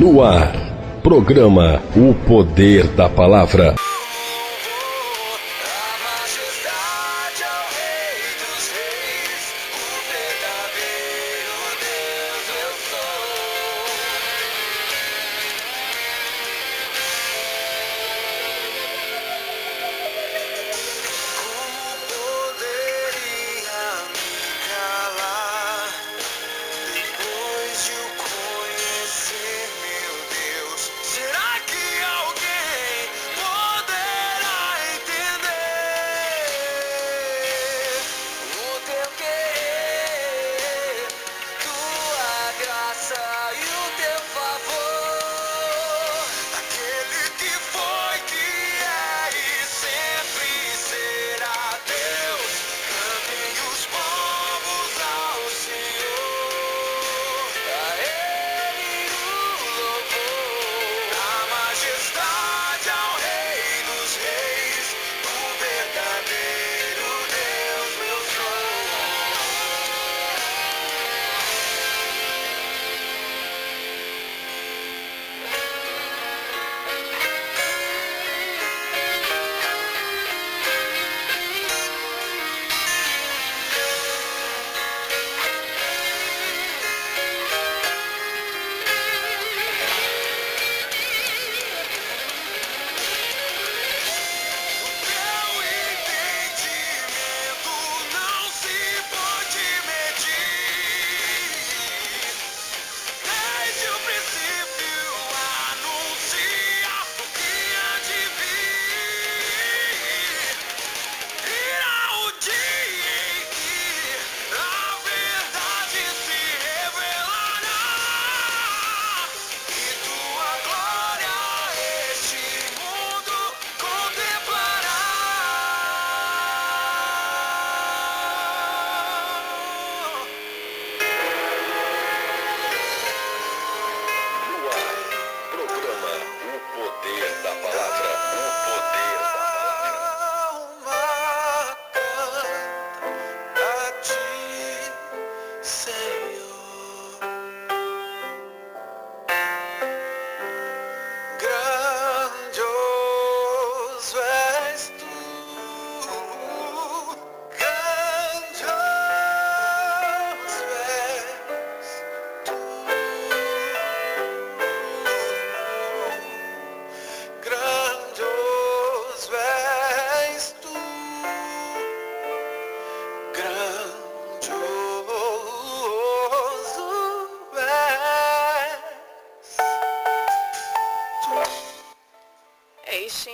No ar, programa O Poder da Palavra.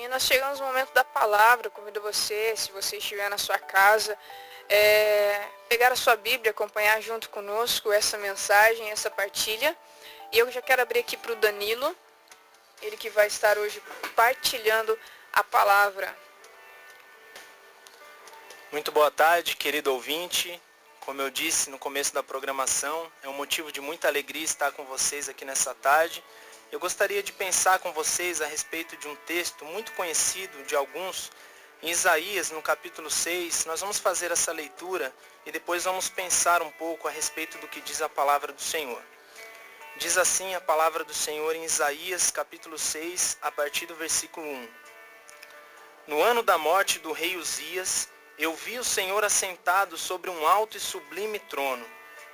Nós chegamos no momento da palavra. Convido você, se você estiver na sua casa, pegar a sua Bíblia, acompanhar junto conosco essa mensagem, essa partilha. E eu já quero abrir aqui para o Danilo, ele que vai estar hoje partilhando a palavra. Muito boa tarde, querido ouvinte. Como eu disse no começo da programação, é um motivo de muita alegria estar com vocês aqui nessa tarde. Eu gostaria de pensar com vocês a respeito de um texto muito conhecido de alguns, em Isaías, no capítulo 6. Nós vamos fazer essa leitura e depois vamos pensar um pouco a respeito do que diz a palavra do Senhor. Diz assim a palavra do Senhor em Isaías, capítulo 6, a partir do versículo 1. No ano da morte do rei Uzias, eu vi o Senhor assentado sobre um alto e sublime trono,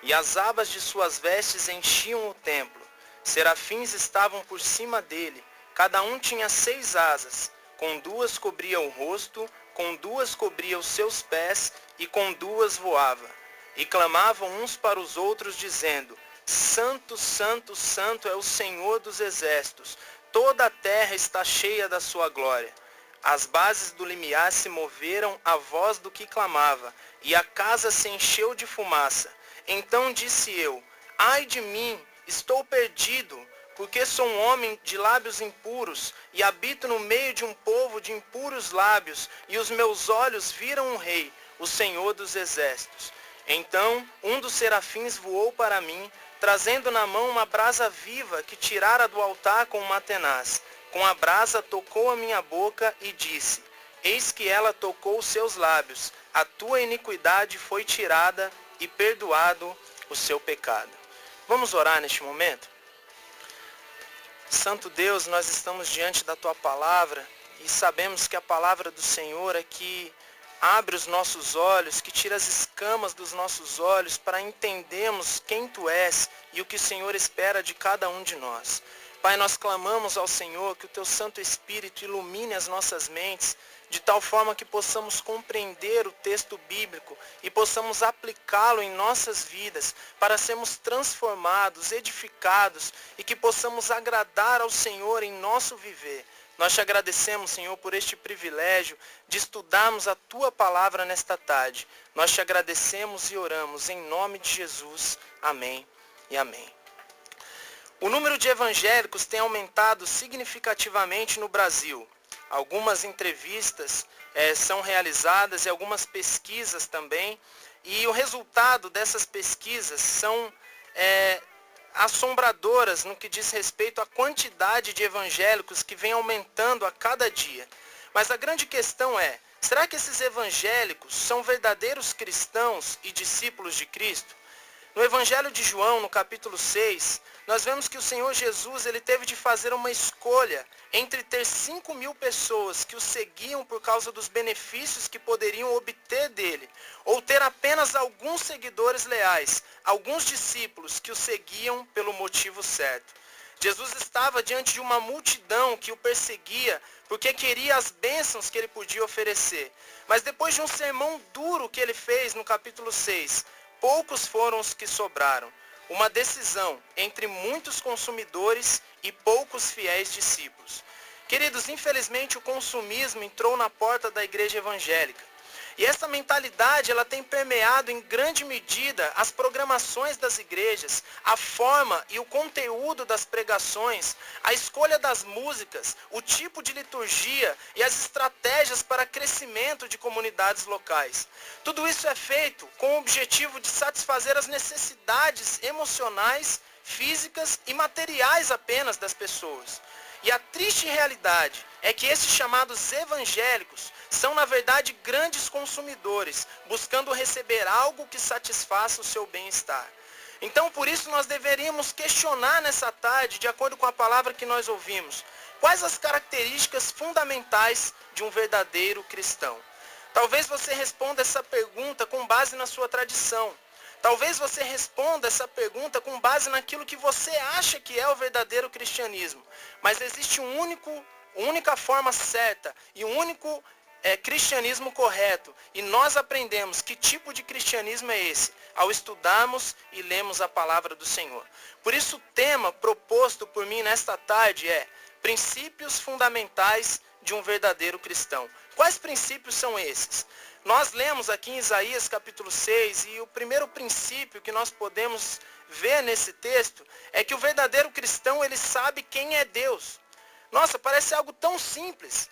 e as abas de suas vestes enchiam o templo. Serafins estavam por cima dele, cada um tinha 6 asas, com 2 cobria o rosto, com 2 cobria os seus pés, e com 2 voava. E clamavam uns para os outros, dizendo: Santo, Santo, Santo é o Senhor dos exércitos, toda a terra está cheia da sua glória. As bases do limiar se moveram à voz do que clamava, e a casa se encheu de fumaça. Então disse eu: Ai de mim! Estou perdido, porque sou um homem de lábios impuros, e habito no meio de um povo de impuros lábios, e os meus olhos viram o Rei, o Senhor dos exércitos. Então um dos serafins voou para mim, trazendo na mão uma brasa viva que tirara do altar com uma tenaz. Com a brasa tocou a minha boca e disse: Eis que ela tocou os seus lábios, a tua iniquidade foi tirada e perdoado o seu pecado. Vamos orar neste momento? Santo Deus, nós estamos diante da Tua palavra e sabemos que a palavra do Senhor é que abre os nossos olhos, que tira as escamas dos nossos olhos para entendermos quem Tu és e o que o Senhor espera de cada um de nós. Pai, nós clamamos ao Senhor que o Teu Santo Espírito ilumine as nossas mentes, de tal forma que possamos compreender o texto bíblico e possamos aplicá-lo em nossas vidas para sermos transformados, edificados e que possamos agradar ao Senhor em nosso viver. Nós te agradecemos, Senhor, por este privilégio de estudarmos a Tua palavra nesta tarde. Nós te agradecemos e oramos em nome de Jesus. Amém e amém. O número de evangélicos tem aumentado significativamente no Brasil. Algumas entrevistas são realizadas e algumas pesquisas também. E o resultado dessas pesquisas são assombradoras no que diz respeito à quantidade de evangélicos que vem aumentando a cada dia. Mas a grande questão é, será que esses evangélicos são verdadeiros cristãos e discípulos de Cristo? No Evangelho de João, no capítulo 6, nós vemos que o Senhor Jesus ele teve de fazer uma escolha entre ter 5.000 pessoas que o seguiam por causa dos benefícios que poderiam obter dele, ou ter apenas alguns seguidores leais, alguns discípulos que o seguiam pelo motivo certo. Jesus estava diante de uma multidão que o perseguia porque queria as bênçãos que ele podia oferecer. Mas depois de um sermão duro que ele fez no capítulo 6, poucos foram os que sobraram. Uma decisão entre muitos consumidores e poucos fiéis discípulos. Queridos, infelizmente o consumismo entrou na porta da igreja evangélica. E essa mentalidade ela tem permeado em grande medida as programações das igrejas, a forma e o conteúdo das pregações, a escolha das músicas, o tipo de liturgia e as estratégias para crescimento de comunidades locais. Tudo isso é feito com o objetivo de satisfazer as necessidades emocionais, físicas e materiais apenas das pessoas. E a triste realidade é que esses chamados evangélicos são, na verdade, grandes consumidores, buscando receber algo que satisfaça o seu bem-estar. Então, por isso, nós deveríamos questionar nessa tarde, de acordo com a palavra que nós ouvimos, quais as características fundamentais de um verdadeiro cristão. Talvez você responda essa pergunta com base na sua tradição. Talvez você responda essa pergunta com base naquilo que você acha que é o verdadeiro cristianismo. Mas existe única forma certa e um único cristianismo correto. E nós aprendemos que tipo de cristianismo é esse, ao estudarmos e lermos a palavra do Senhor. Por isso o tema proposto por mim nesta tarde é princípios fundamentais de um verdadeiro cristão. Quais princípios são esses? Nós lemos aqui em Isaías capítulo 6 e o primeiro princípio que nós podemos ver nesse texto é que o verdadeiro cristão ele sabe quem é Deus. Nossa, parece algo tão simples.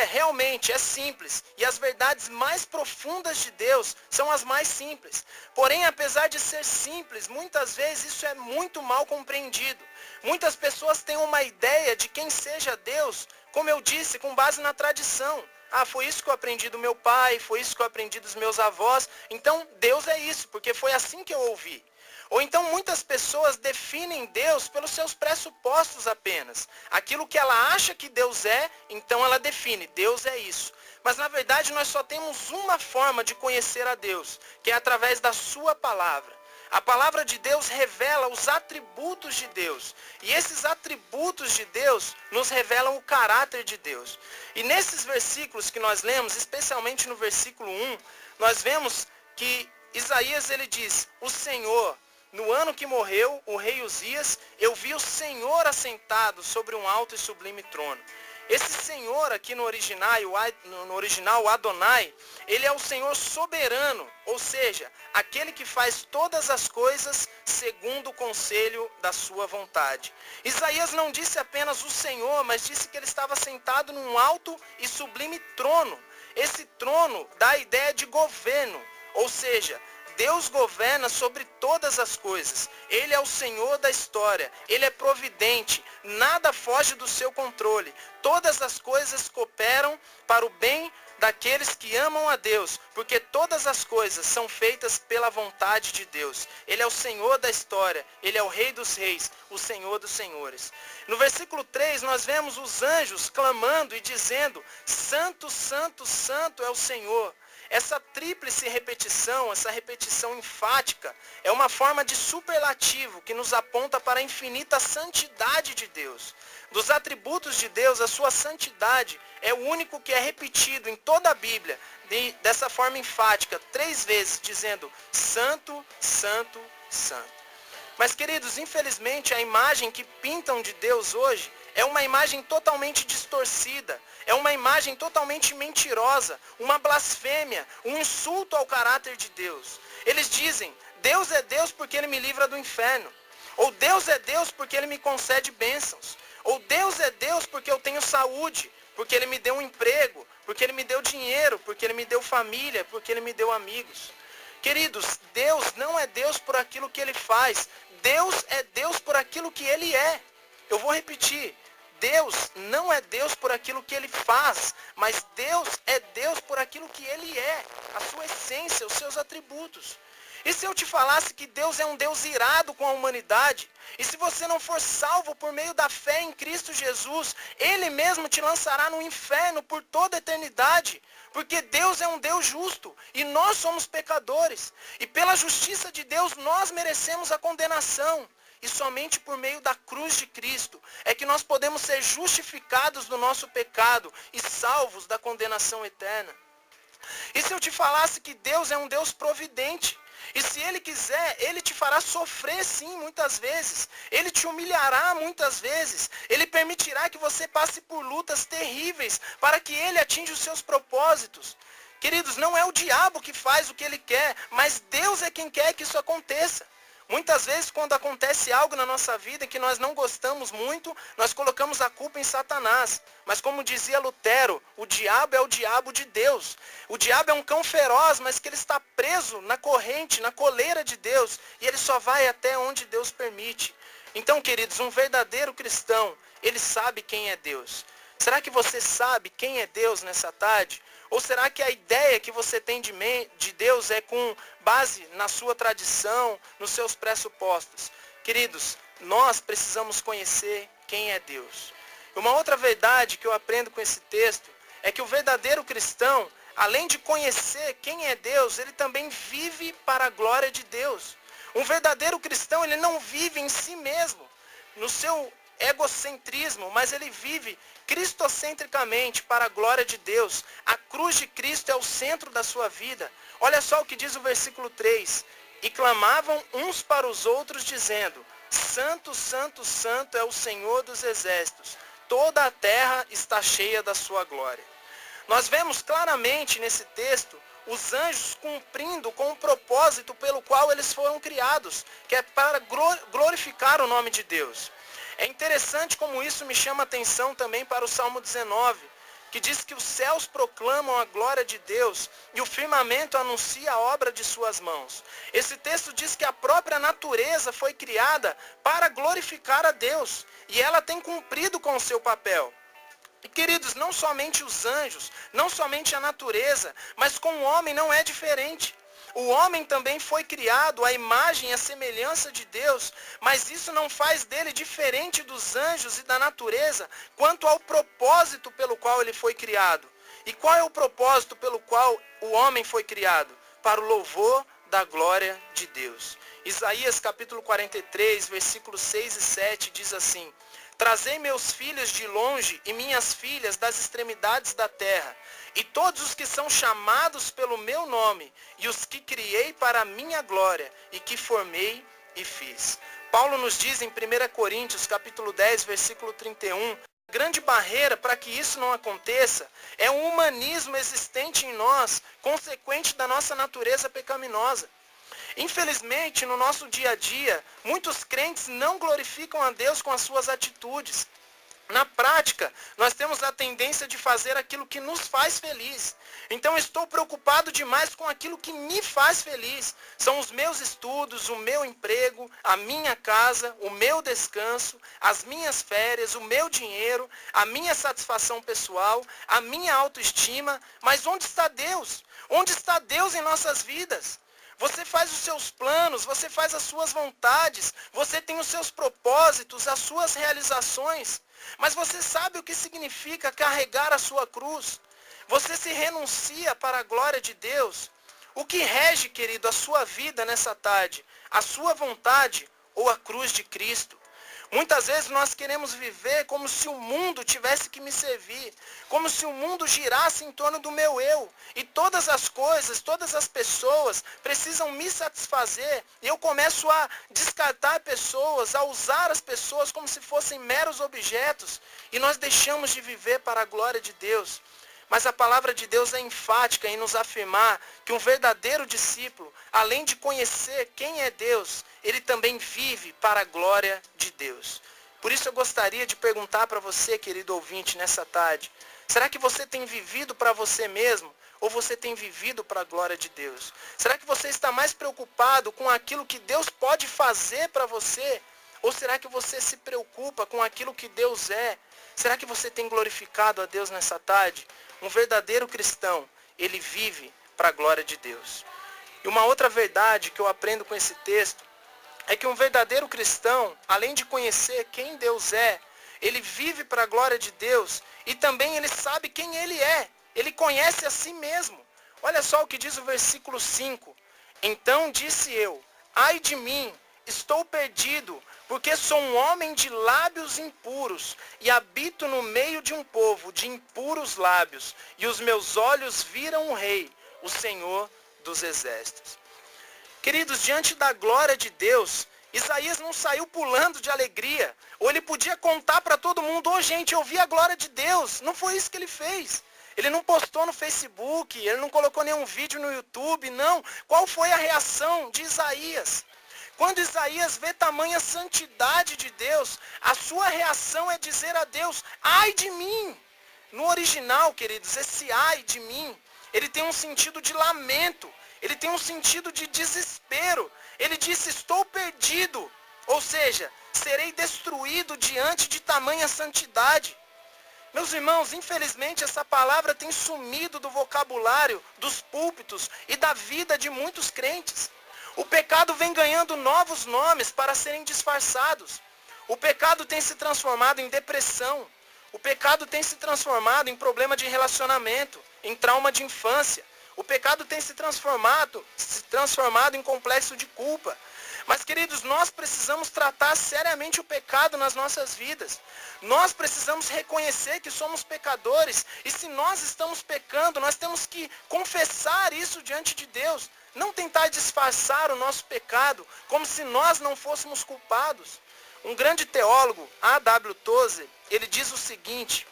Realmente é simples. E as verdades mais profundas de Deus são as mais simples. Porém, apesar de ser simples, muitas vezes isso é muito mal compreendido. Muitas pessoas têm uma ideia de quem seja Deus, como eu disse, com base na tradição. Foi isso que eu aprendi do meu pai, foi isso que eu aprendi dos meus avós. Então, Deus é isso, porque foi assim que eu ouvi. Ou então muitas pessoas definem Deus pelos seus pressupostos apenas. Aquilo que ela acha que Deus é, então ela define, Deus é isso. Mas na verdade nós só temos uma forma de conhecer a Deus, que é através da sua palavra. A palavra de Deus revela os atributos de Deus. E esses atributos de Deus nos revelam o caráter de Deus. E nesses versículos que nós lemos, especialmente no versículo 1, nós vemos que Isaías ele diz, o Senhor, no ano que morreu o rei Uzias, eu vi o Senhor assentado sobre um alto e sublime trono. Esse Senhor aqui no original Adonai, ele é o Senhor soberano, ou seja, aquele que faz todas as coisas segundo o conselho da sua vontade. Isaías não disse apenas o Senhor, mas disse que ele estava sentado num alto e sublime trono. Esse trono dá a ideia de governo, ou seja, Deus governa sobre todas as coisas. Ele é o Senhor da história. Ele é providente. Nada foge do seu controle. Todas as coisas cooperam para o bem daqueles que amam a Deus, porque todas as coisas são feitas pela vontade de Deus. Ele é o Senhor da história, Ele é o Rei dos reis, o Senhor dos senhores. No versículo 3 nós vemos os anjos clamando e dizendo: Santo, Santo, Santo é o Senhor. Essa tríplice repetição, essa repetição enfática, é uma forma de superlativo que nos aponta para a infinita santidade de Deus. Dos atributos de Deus, a sua santidade é o único que é repetido em toda a Bíblia, dessa forma enfática, 3 vezes, dizendo: Santo, Santo, Santo. Mas, queridos, infelizmente, a imagem que pintam de Deus hoje é uma imagem totalmente distorcida, é uma imagem totalmente mentirosa, uma blasfêmia, um insulto ao caráter de Deus. Eles dizem: Deus é Deus porque Ele me livra do inferno. Ou Deus é Deus porque Ele me concede bênçãos. Ou Deus é Deus porque eu tenho saúde, porque Ele me deu um emprego, porque Ele me deu dinheiro, porque Ele me deu família, porque Ele me deu amigos. Queridos, Deus não é Deus por aquilo que Ele faz. Deus é Deus por aquilo que Ele é. Eu vou repetir. Deus não é Deus por aquilo que Ele faz, mas Deus é Deus por aquilo que Ele é, a sua essência, os seus atributos. E se eu te falasse que Deus é um Deus irado com a humanidade, e se você não for salvo por meio da fé em Cristo Jesus, Ele mesmo te lançará no inferno por toda a eternidade, porque Deus é um Deus justo, e nós somos pecadores, e pela justiça de Deus nós merecemos a condenação. E somente por meio da cruz de Cristo é que nós podemos ser justificados do nosso pecado e salvos da condenação eterna. E se eu te falasse que Deus é um Deus providente, e se Ele quiser, Ele te fará sofrer sim muitas vezes, Ele te humilhará muitas vezes, Ele permitirá que você passe por lutas terríveis para que Ele atinja os seus propósitos. Queridos, não é o diabo que faz o que ele quer, mas Deus é quem quer que isso aconteça. Muitas vezes, quando acontece algo na nossa vida que nós não gostamos muito, nós colocamos a culpa em Satanás. Mas como dizia Lutero, o diabo é o diabo de Deus. O diabo é um cão feroz, mas que ele está preso na corrente, na coleira de Deus. E ele só vai até onde Deus permite. Então, queridos, um verdadeiro cristão, ele sabe quem é Deus. Será que você sabe quem é Deus nessa tarde? Ou será que a ideia que você tem de Deus é com base na sua tradição, nos seus pressupostos? Queridos, nós precisamos conhecer quem é Deus. Uma outra verdade que eu aprendo com esse texto é que o verdadeiro cristão, além de conhecer quem é Deus, ele também vive para a glória de Deus. Um verdadeiro cristão, ele não vive em si mesmo, no seu egocentrismo, mas ele vive cristocentricamente para a glória de Deus. A cruz de Cristo é o centro da sua vida. Olha só o que diz o versículo 3. E clamavam uns para os outros, dizendo: Santo, Santo, Santo é o Senhor dos exércitos. Toda a terra está cheia da sua glória. Nós vemos claramente nesse texto os anjos cumprindo com o propósito pelo qual eles foram criados, que é para glorificar o nome de Deus. É interessante como isso me chama a atenção também para o Salmo 19, que diz que os céus proclamam a glória de Deus e o firmamento anuncia a obra de suas mãos. Esse texto diz que a própria natureza foi criada para glorificar a Deus e ela tem cumprido com o seu papel. E queridos, não somente os anjos, não somente a natureza, mas com o homem não é diferente. O homem também foi criado à imagem e à semelhança de Deus, mas isso não faz dele diferente dos anjos e da natureza quanto ao propósito pelo qual ele foi criado. E qual é o propósito pelo qual o homem foi criado? Para o louvor da glória de Deus. Isaías capítulo 43, versículos 6 e 7 diz assim: Trazei meus filhos de longe e minhas filhas das extremidades da terra, e todos os que são chamados pelo meu nome, e os que criei para a minha glória, e que formei e fiz. Paulo nos diz em 1 Coríntios capítulo 10, versículo 31, a grande barreira para que isso não aconteça é um humanismo existente em nós, consequente da nossa natureza pecaminosa. Infelizmente, no nosso dia a dia, muitos crentes não glorificam a Deus com as suas atitudes. Na prática, nós temos a tendência de fazer aquilo que nos faz feliz. Então eu estou preocupado demais com aquilo que me faz feliz. São os meus estudos, o meu emprego, a minha casa, o meu descanso, as minhas férias, o meu dinheiro, a minha satisfação pessoal, a minha autoestima. Mas onde está Deus? Onde está Deus em nossas vidas? Você faz os seus planos, você faz as suas vontades, você tem os seus propósitos, as suas realizações. Mas você sabe o que significa carregar a sua cruz? Você se renuncia para a glória de Deus? O que rege, querido, a sua vida nessa tarde? A sua vontade ou a cruz de Cristo? Muitas vezes nós queremos viver como se o mundo tivesse que me servir, como se o mundo girasse em torno do meu eu. E todas as coisas, todas as pessoas precisam me satisfazer. E eu começo a descartar pessoas, a usar as pessoas como se fossem meros objetos. E nós deixamos de viver para a glória de Deus. Mas a palavra de Deus é enfática em nos afirmar que um verdadeiro discípulo, além de conhecer quem é Deus, ele também vive para a glória de Deus. Por isso eu gostaria de perguntar para você, querido ouvinte, nessa tarde, será que você tem vivido para você mesmo ou você tem vivido para a glória de Deus? Será que você está mais preocupado com aquilo que Deus pode fazer para você? Ou será que você se preocupa com aquilo que Deus é? Será que você tem glorificado a Deus nessa tarde? Um verdadeiro cristão, ele vive para a glória de Deus. E uma outra verdade que eu aprendo com esse texto é que um verdadeiro cristão, além de conhecer quem Deus é, ele vive para a glória de Deus e também ele sabe quem ele é. Ele conhece a si mesmo. Olha só o que diz o versículo 5. Então disse eu, ai de mim, estou perdido, porque sou um homem de lábios impuros e habito no meio de um povo de impuros lábios, e os meus olhos viram o Rei, o Senhor dos Exércitos. Queridos, diante da glória de Deus, Isaías não saiu pulando de alegria, ou ele podia contar para todo mundo, gente, eu vi a glória de Deus. Não foi isso que ele fez. Ele não postou no Facebook, ele não colocou nenhum vídeo no YouTube, não. Qual foi a reação de Isaías? Quando Isaías vê tamanha santidade de Deus, a sua reação é dizer a Deus, ai de mim. No original, queridos, esse ai de mim, ele tem um sentido de lamento, ele tem um sentido de desespero. Ele disse, estou perdido, ou seja, serei destruído diante de tamanha santidade. Meus irmãos, infelizmente essa palavra tem sumido do vocabulário, dos púlpitos e da vida de muitos crentes. O pecado vem ganhando novos nomes para serem disfarçados. O pecado tem se transformado em depressão. O pecado tem se transformado em problema de relacionamento, em trauma de infância. O pecado tem se transformado em complexo de culpa. Mas, queridos, nós precisamos tratar seriamente o pecado nas nossas vidas. Nós precisamos reconhecer que somos pecadores. E se nós estamos pecando, nós temos que confessar isso diante de Deus. Não tentar disfarçar o nosso pecado como se nós não fôssemos culpados. Um grande teólogo, A.W. Tozer, ele diz o seguinte: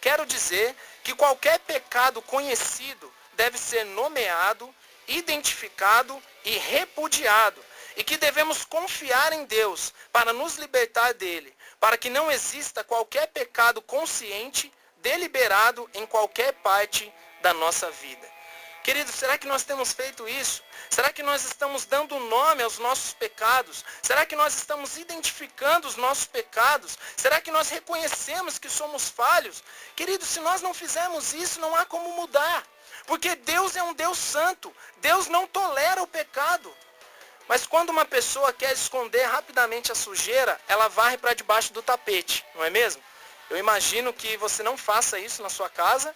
quero dizer que qualquer pecado conhecido deve ser nomeado, identificado e repudiado, e que devemos confiar em Deus para nos libertar dele, para que não exista qualquer pecado consciente, deliberado em qualquer parte da nossa vida. Queridos, será que nós temos feito isso? Será que nós estamos dando nome aos nossos pecados? Será que nós estamos identificando os nossos pecados? Será que nós reconhecemos que somos falhos? Queridos, se nós não fizermos isso, não há como mudar. Porque Deus é um Deus santo. Deus não tolera o pecado. Mas quando uma pessoa quer esconder rapidamente a sujeira, ela varre para debaixo do tapete, não é mesmo? Eu imagino que você não faça isso na sua casa,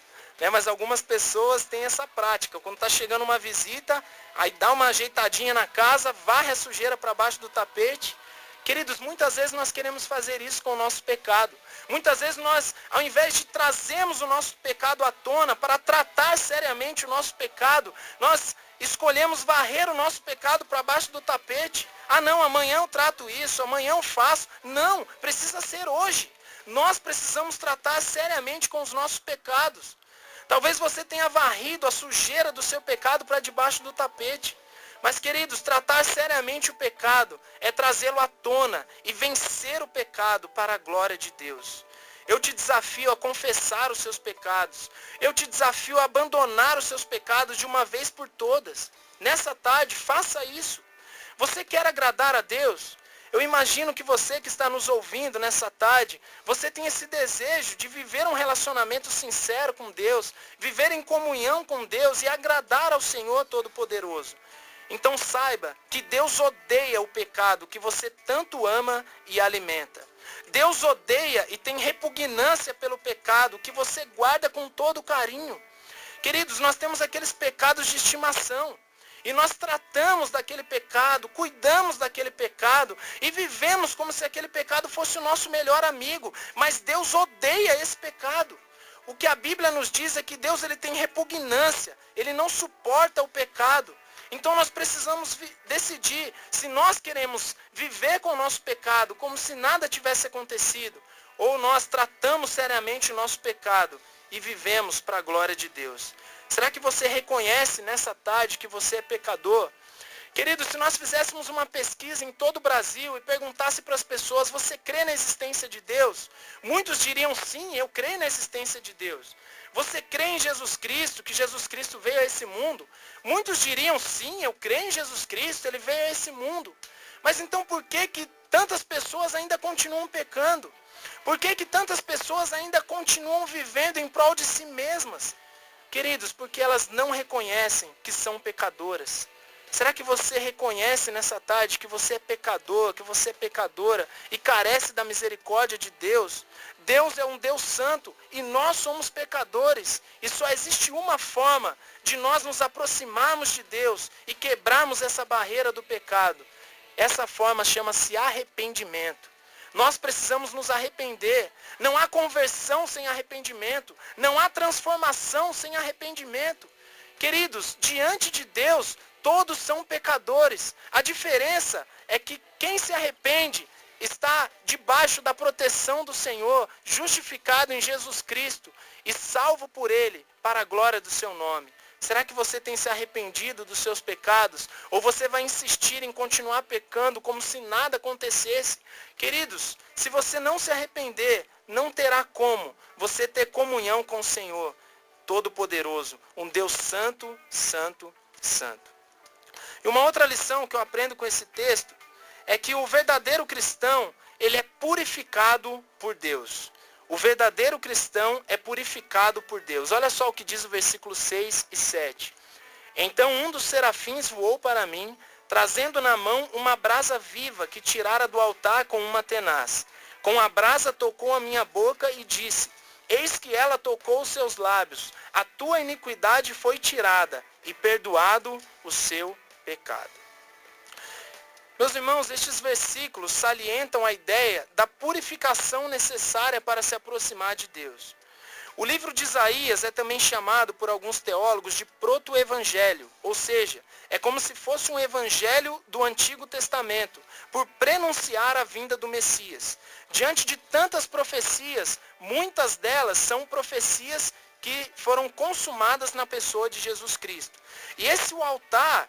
mas algumas pessoas têm essa prática. Quando está chegando uma visita, aí dá uma ajeitadinha na casa, varre a sujeira para baixo do tapete. Queridos, muitas vezes nós queremos fazer isso com o nosso pecado. Muitas vezes nós, ao invés de trazermos o nosso pecado à tona para tratar seriamente o nosso pecado, nós escolhemos varrer o nosso pecado para baixo do tapete. Ah não, amanhã eu trato isso, amanhã eu faço. Não, precisa ser hoje. Nós precisamos tratar seriamente com os nossos pecados. Talvez você tenha varrido a sujeira do seu pecado para debaixo do tapete. Mas, queridos, tratar seriamente o pecado é trazê-lo à tona e vencer o pecado para a glória de Deus. Eu te desafio a confessar os seus pecados. Eu te desafio a abandonar os seus pecados de uma vez por todas. Nessa tarde, faça isso. Você quer agradar a Deus? Eu imagino que você que está nos ouvindo nessa tarde, você tem esse desejo de viver um relacionamento sincero com Deus, viver em comunhão com Deus e agradar ao Senhor Todo-Poderoso. Então saiba que Deus odeia o pecado que você tanto ama e alimenta. Deus odeia e tem repugnância pelo pecado que você guarda com todo carinho. Queridos, nós temos aqueles pecados de estimação. E nós tratamos daquele pecado, cuidamos daquele pecado e vivemos como se aquele pecado fosse o nosso melhor amigo. Mas Deus odeia esse pecado. O que a Bíblia nos diz é que Deus ele tem repugnância, ele não suporta o pecado. Então nós precisamos decidir se nós queremos viver com o nosso pecado como se nada tivesse acontecido, ou nós tratamos seriamente o nosso pecado e vivemos para a glória de Deus. Será que você reconhece nessa tarde que você é pecador? Querido, se nós fizéssemos uma pesquisa em todo o Brasil e perguntasse para as pessoas, você crê na existência de Deus? Muitos diriam sim, eu creio na existência de Deus. Você crê em Jesus Cristo, que Jesus Cristo veio a esse mundo? Muitos diriam sim, eu creio em Jesus Cristo, ele veio a esse mundo. Mas então por que tantas pessoas ainda continuam pecando? Por que tantas pessoas ainda continuam vivendo em prol de si mesmas? Queridos, porque elas não reconhecem que são pecadoras. Será que você reconhece nessa tarde que você é pecador, que você é pecadora e carece da misericórdia de Deus? Deus é um Deus santo e nós somos pecadores. E só existe uma forma de nós nos aproximarmos de Deus e quebrarmos essa barreira do pecado. Essa forma chama-se arrependimento. Nós precisamos nos arrepender. Não há conversão sem arrependimento. Não há transformação sem arrependimento. Queridos, diante de Deus, todos são pecadores. A diferença é que quem se arrepende está debaixo da proteção do Senhor, justificado em Jesus Cristo e salvo por Ele para a glória do seu nome. Será que você tem se arrependido dos seus pecados? Ou você vai insistir em continuar pecando como se nada acontecesse? Queridos, se você não se arrepender, não terá como você ter comunhão com o Senhor Todo-Poderoso, um Deus santo, santo, santo. E uma outra lição que eu aprendo com esse texto é que o verdadeiro cristão, ele é purificado por Deus. O verdadeiro cristão é purificado por Deus. Olha só o que diz o versículo 6 e 7. Então um dos serafins voou para mim, trazendo na mão uma brasa viva que tirara do altar com uma tenaz. Com a brasa tocou a minha boca e disse, eis que ela tocou os seus lábios, a tua iniquidade foi tirada e perdoado o seu pecado. Meus irmãos, estes versículos salientam a ideia da purificação necessária para se aproximar de Deus. O livro de Isaías é também chamado por alguns teólogos de proto-evangelho, ou seja, é como se fosse um evangelho do Antigo Testamento, por prenunciar a vinda do Messias. Diante de tantas profecias, muitas delas são profecias que foram consumadas na pessoa de Jesus Cristo. E esse o altar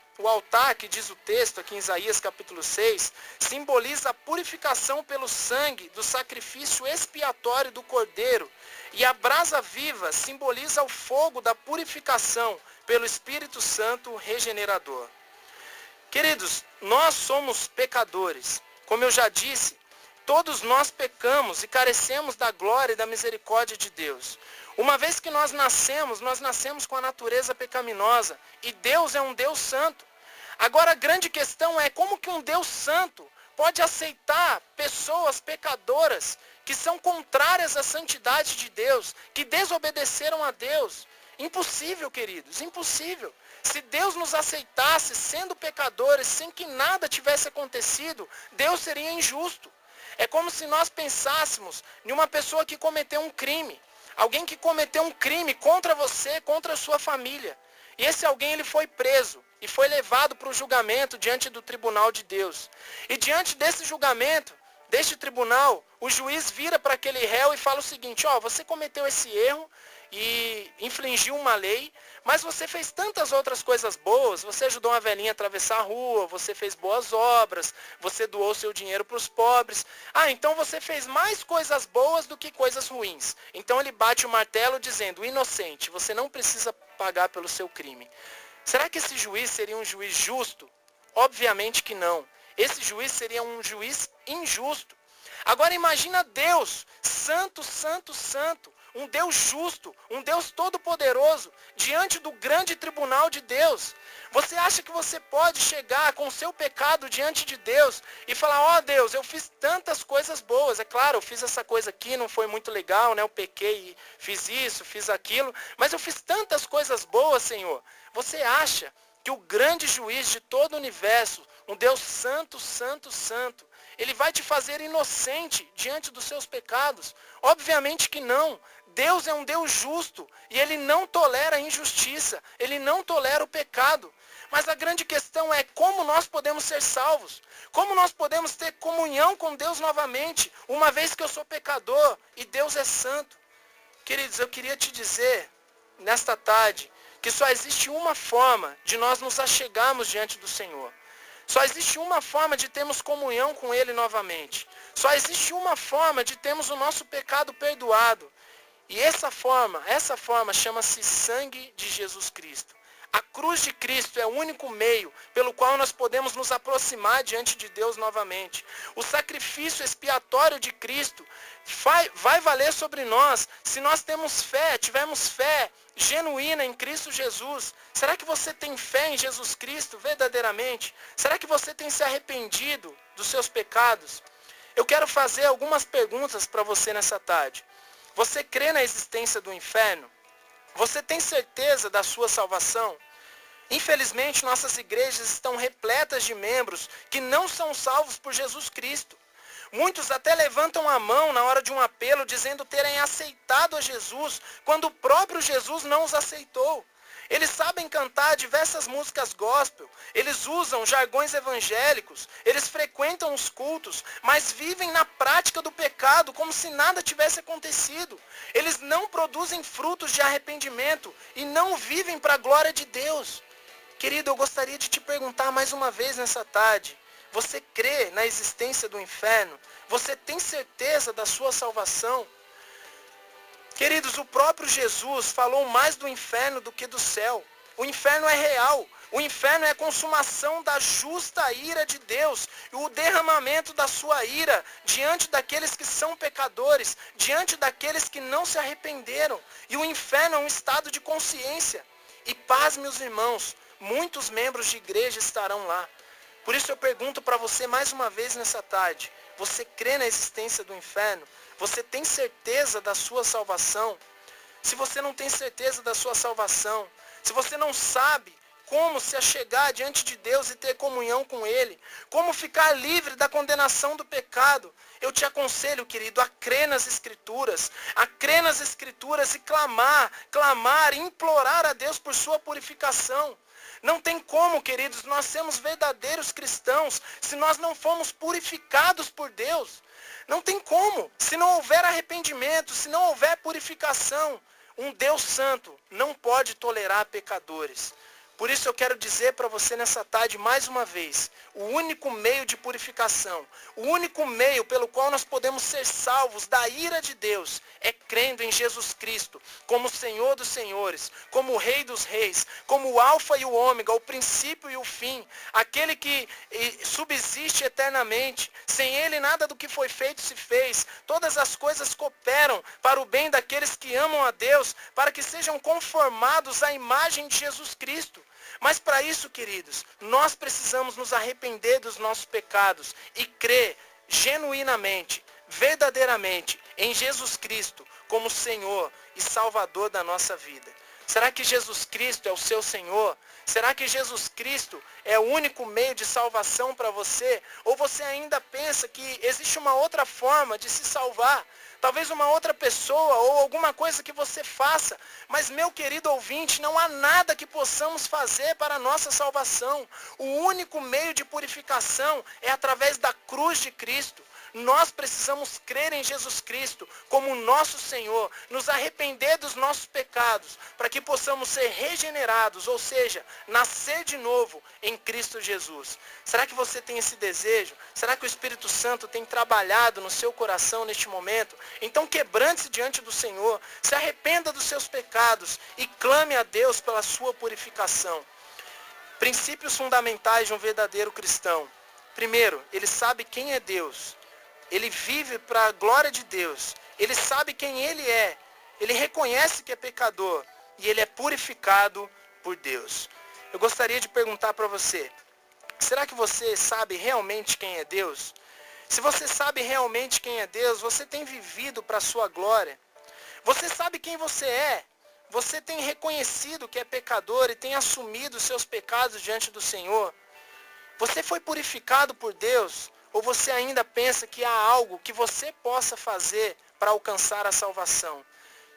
que diz o texto aqui em Isaías capítulo 6, simboliza a purificação pelo sangue do sacrifício expiatório do Cordeiro. E a brasa viva simboliza o fogo da purificação pelo Espírito Santo regenerador. Queridos, nós somos pecadores. Como eu já disse, todos nós pecamos e carecemos da glória e da misericórdia de Deus. Uma vez que nós nascemos com a natureza pecaminosa e Deus é um Deus santo. Agora a grande questão é como que um Deus santo pode aceitar pessoas pecadoras que são contrárias à santidade de Deus, que desobedeceram a Deus. Impossível, queridos, impossível. Se Deus nos aceitasse sendo pecadores, sem que nada tivesse acontecido, Deus seria injusto. É como se nós pensássemos em uma pessoa que cometeu um crime. Alguém que cometeu um crime contra você, contra a sua família. E esse alguém ele foi preso e foi levado para o julgamento diante do tribunal de Deus. E diante desse julgamento, deste tribunal, o juiz vira para aquele réu e fala o seguinte, você cometeu esse erro e infringiu uma lei, mas você fez tantas outras coisas boas, você ajudou uma velhinha a atravessar a rua, você fez boas obras, você doou seu dinheiro para os pobres. Ah, então você fez mais coisas boas do que coisas ruins. Então ele bate o martelo dizendo, inocente, você não precisa pagar pelo seu crime. Será que esse juiz seria um juiz justo? Obviamente que não. Esse juiz seria um juiz injusto. Agora imagina Deus, santo, santo, santo, um Deus justo, um Deus todo-poderoso, diante do grande tribunal de Deus. Você acha que você pode chegar com o seu pecado diante de Deus e falar, ó Deus, eu fiz tantas coisas boas. É claro, eu fiz essa coisa aqui, não foi muito legal, né? Eu pequei e fiz isso, fiz aquilo, mas eu fiz tantas coisas boas, Senhor. Você acha que o grande juiz de todo o universo, um Deus santo, santo, santo, ele vai te fazer inocente diante dos seus pecados? Obviamente que não. Deus é um Deus justo e ele não tolera a injustiça, ele não tolera o pecado. Mas a grande questão é como nós podemos ser salvos, como nós podemos ter comunhão com Deus novamente, uma vez que eu sou pecador e Deus é santo. Queridos, eu queria te dizer, nesta tarde, que só existe uma forma de nós nos achegarmos diante do Senhor. Só existe uma forma de termos comunhão com Ele novamente. Só existe uma forma de termos o nosso pecado perdoado. E essa forma chama-se sangue de Jesus Cristo. A cruz de Cristo é o único meio pelo qual nós podemos nos aproximar diante de Deus novamente. O sacrifício expiatório de Cristo vai valer sobre nós se nós tivermos fé genuína em Cristo Jesus. Será que você tem fé em Jesus Cristo verdadeiramente? Será que você tem se arrependido dos seus pecados? Eu quero fazer algumas perguntas para você nessa tarde. Você crê na existência do inferno? Você tem certeza da sua salvação? Infelizmente, nossas igrejas estão repletas de membros que não são salvos por Jesus Cristo. Muitos até levantam a mão na hora de um apelo dizendo terem aceitado a Jesus, quando o próprio Jesus não os aceitou. Eles sabem cantar diversas músicas gospel, eles usam jargões evangélicos, eles frequentam os cultos, mas vivem na prática do pecado como se nada tivesse acontecido. Eles não produzem frutos de arrependimento e não vivem para a glória de Deus. Querido, eu gostaria de te perguntar mais uma vez nessa tarde, você crê na existência do inferno? Você tem certeza da sua salvação? Queridos, o próprio Jesus falou mais do inferno do que do céu. O inferno é real. O inferno é a consumação da justa ira de Deus e o derramamento da sua ira diante daqueles que são pecadores, diante daqueles que não se arrependeram. E o inferno é um estado de consciência. E paz, meus irmãos, muitos membros de igreja estarão lá. Por isso eu pergunto para você mais uma vez nessa tarde, você crê na existência do inferno? Você tem certeza da sua salvação? Se você não tem certeza da sua salvação, se você não sabe como se achegar diante de Deus e ter comunhão com Ele, como ficar livre da condenação do pecado, eu te aconselho, querido, a crer nas Escrituras, e clamar, implorar a Deus por sua purificação. Não tem como, queridos, nós sermos verdadeiros cristãos se nós não formos purificados por Deus. Não tem como. Se não houver arrependimento, se não houver purificação, um Deus santo não pode tolerar pecadores. Por isso eu quero dizer para você nessa tarde mais uma vez, o único meio de purificação, o único meio pelo qual nós podemos ser salvos da ira de Deus é crendo em Jesus Cristo, como Senhor dos Senhores, como Rei dos Reis, como o Alfa e o Ômega, o princípio e o fim, aquele que subsiste eternamente. Sem Ele nada do que foi feito se fez. Todas as coisas cooperam para o bem daqueles que amam a Deus, para que sejam conformados à imagem de Jesus Cristo. Mas para isso, queridos, nós precisamos nos arrepender dos nossos pecados e crer genuinamente, verdadeiramente, em Jesus Cristo como Senhor e Salvador da nossa vida. Será que Jesus Cristo é o seu Senhor? Será que Jesus Cristo é o único meio de salvação para você? Ou você ainda pensa que existe uma outra forma de se salvar? Talvez uma outra pessoa ou alguma coisa que você faça. Mas, meu querido ouvinte, não há nada que possamos fazer para a nossa salvação. O único meio de purificação é através da cruz de Cristo. Nós precisamos crer em Jesus Cristo como nosso Senhor, nos arrepender dos nossos pecados, para que possamos ser regenerados, ou seja, nascer de novo em Cristo Jesus. Será que você tem esse desejo? Será que o Espírito Santo tem trabalhado no seu coração neste momento? Então quebrante-se diante do Senhor, se arrependa dos seus pecados e clame a Deus pela sua purificação. Princípios fundamentais de um verdadeiro cristão. Primeiro, ele sabe quem é Deus. Ele vive para a glória de Deus. Ele sabe quem ele é. Ele reconhece que é pecador. E ele é purificado por Deus. Eu gostaria de perguntar para você. Será que você sabe realmente quem é Deus? Se você sabe realmente quem é Deus, você tem vivido para a sua glória. Você sabe quem você é. Você tem reconhecido que é pecador e tem assumido os seus pecados diante do Senhor? Você foi purificado por Deus? Ou você ainda pensa que há algo que você possa fazer para alcançar a salvação?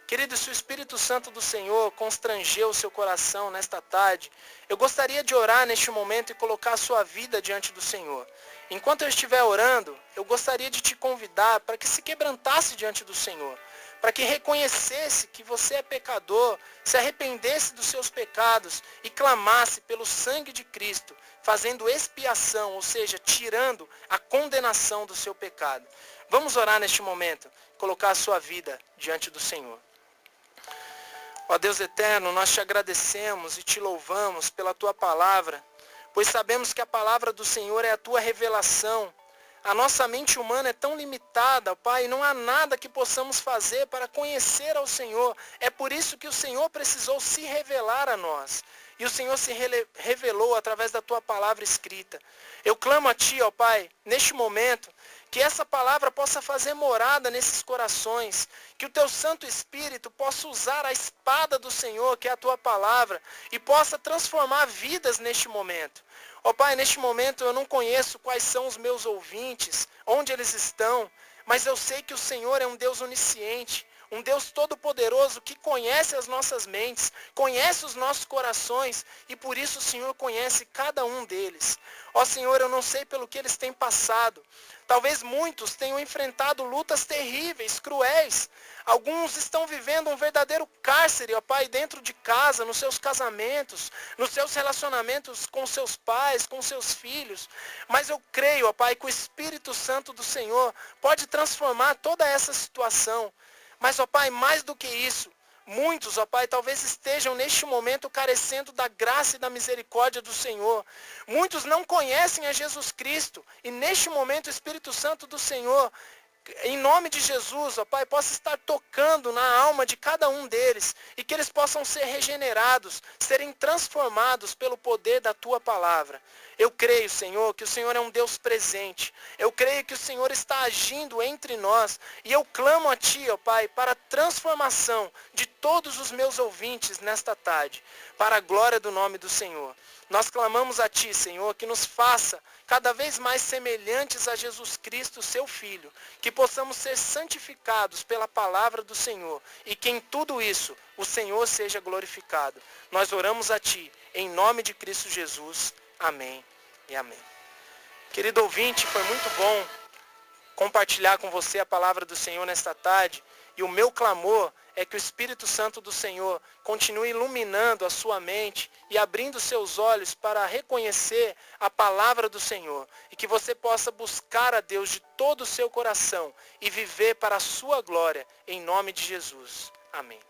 Querido, se o Espírito Santo do Senhor constrangeu o seu coração nesta tarde, eu gostaria de orar neste momento e colocar a sua vida diante do Senhor. Enquanto eu estiver orando, eu gostaria de te convidar para que se quebrantasse diante do Senhor, para que reconhecesse que você é pecador, se arrependesse dos seus pecados e clamasse pelo sangue de Cristo, fazendo expiação, ou seja, tirando a condenação do seu pecado. Vamos orar neste momento, colocar a sua vida diante do Senhor. Ó Deus eterno, nós te agradecemos e te louvamos pela tua palavra, pois sabemos que a palavra do Senhor é a tua revelação. A nossa mente humana é tão limitada, Pai, e não há nada que possamos fazer para conhecer ao Senhor. É por isso que o Senhor precisou se revelar a nós. E o Senhor se revelou através da tua palavra escrita. Eu clamo a ti, ó Pai, neste momento, que essa palavra possa fazer morada nesses corações, que o teu Santo Espírito possa usar a espada do Senhor, que é a tua palavra, e possa transformar vidas neste momento. Ó Pai, neste momento eu não conheço quais são os meus ouvintes, onde eles estão, mas eu sei que o Senhor é um Deus onisciente, um Deus todo-poderoso que conhece as nossas mentes, conhece os nossos corações e por isso o Senhor conhece cada um deles. Ó Senhor, eu não sei pelo que eles têm passado. Talvez muitos tenham enfrentado lutas terríveis, cruéis. Alguns estão vivendo um verdadeiro cárcere, ó Pai, dentro de casa, nos seus casamentos, nos seus relacionamentos com seus pais, com seus filhos. Mas eu creio, ó Pai, que o Espírito Santo do Senhor pode transformar toda essa situação. Mas, ó Pai, mais do que isso, muitos, ó Pai, talvez estejam neste momento carecendo da graça e da misericórdia do Senhor. Muitos não conhecem a Jesus Cristo e neste momento o Espírito Santo do Senhor, em nome de Jesus, ó Pai, possa estar tocando na alma de cada um deles e que eles possam ser regenerados, serem transformados pelo poder da Tua palavra. Eu creio, Senhor, que o Senhor é um Deus presente. Eu creio que o Senhor está agindo entre nós e eu clamo a Ti, ó Pai, para a transformação de todos os meus ouvintes nesta tarde, para a glória do nome do Senhor. Nós clamamos a Ti, Senhor, que nos faça cada vez mais semelhantes a Jesus Cristo, Seu Filho, que possamos ser santificados pela palavra do Senhor e que em tudo isso o Senhor seja glorificado. Nós oramos a Ti, em nome de Cristo Jesus. Amém e amém. Querido ouvinte, foi muito bom compartilhar com você a palavra do Senhor nesta tarde e o meu clamor é que o Espírito Santo do Senhor continue iluminando a sua mente e abrindo seus olhos para reconhecer a palavra do Senhor e que você possa buscar a Deus de todo o seu coração e viver para a sua glória, em nome de Jesus. Amém.